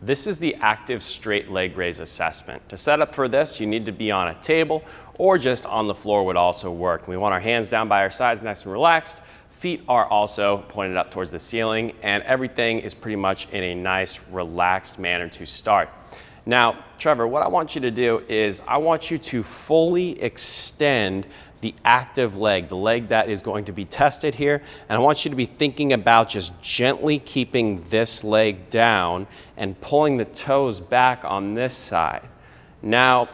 This is the active straight leg raise assessment. To set up for this, you need to be on a table or just on the floor would also work. We want our hands down by our sides, nice and relaxed. Feet are also pointed up towards the ceiling, and everything is pretty much in a nice, relaxed manner to start. Now, Trevor, what I want you to do is I want you to fully extend the active leg, the leg that is going to be tested here. And I want you to be thinking about just gently keeping this leg down and pulling the toes back on this side. Now,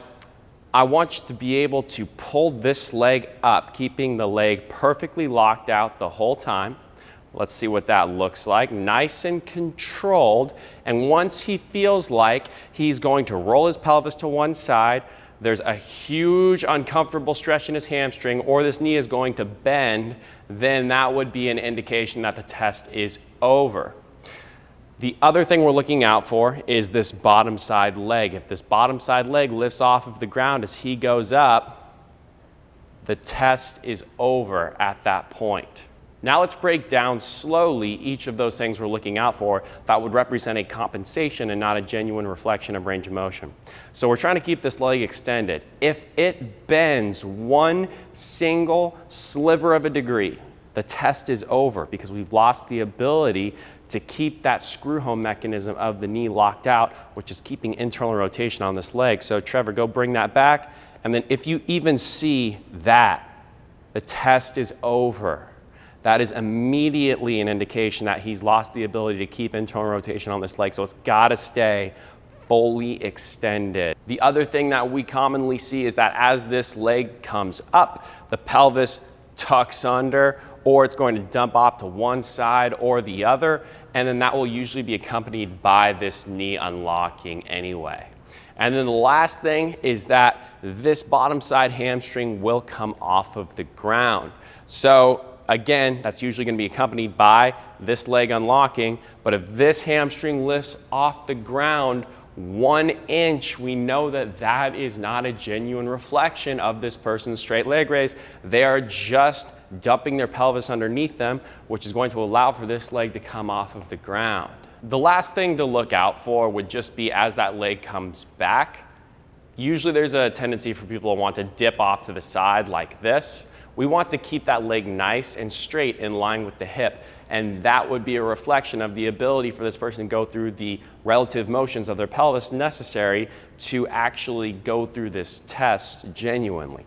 I want you to be able to pull this leg up, keeping the leg perfectly locked out the whole time. Let's see what that looks like. Nice and controlled. And once he feels like he's going to roll his pelvis to one side, there's a huge uncomfortable stretch in his hamstring, or this knee is going to bend, then that would be an indication that the test is over. The other thing we're looking out for is this bottom side leg. If this bottom side leg lifts off of the ground as he goes up, the test is over at that point. Now let's break down slowly each of those things we're looking out for that would represent a compensation and not a genuine reflection of range of motion. So we're trying to keep this leg extended. If it bends one single sliver of a degree, the test is over because we've lost the ability to keep that screw home mechanism of the knee locked out, which is keeping internal rotation on this leg. So Trevor, go bring that back. And then if you even see that, the test is over. That is immediately an indication that he's lost the ability to keep internal rotation on this leg, so it's got to stay fully extended. The other thing that we commonly see is that as this leg comes up, the pelvis tucks under, or it's going to dump off to one side or the other, and then that will usually be accompanied by this knee unlocking anyway. And then the last thing is that this bottom side hamstring will come off of the ground. So again, that's usually going to be accompanied by this leg unlocking, but if this hamstring lifts off the ground 1 inch, we know that that is not a genuine reflection of this person's straight leg raise. They are just dumping their pelvis underneath them, which is going to allow for this leg to come off of the ground. The last thing to look out for would just be as that leg comes back. Usually there's a tendency for people to want to dip off to the side like this. We want to keep that leg nice and straight in line with the hip, and that would be a reflection of the ability for this person to go through the relative motions of their pelvis necessary to actually go through this test genuinely.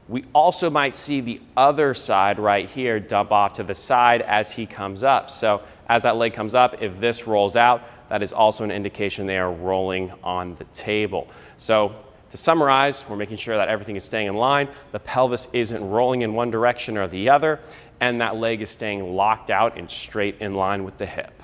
We also might see the other side right here dump off to the side as he comes up. So as that leg comes up, if this rolls out, that is also an indication they are rolling on the table. So to summarize, we're making sure that everything is staying in line, the pelvis isn't rolling in one direction or the other, and that leg is staying locked out and straight in line with the hip.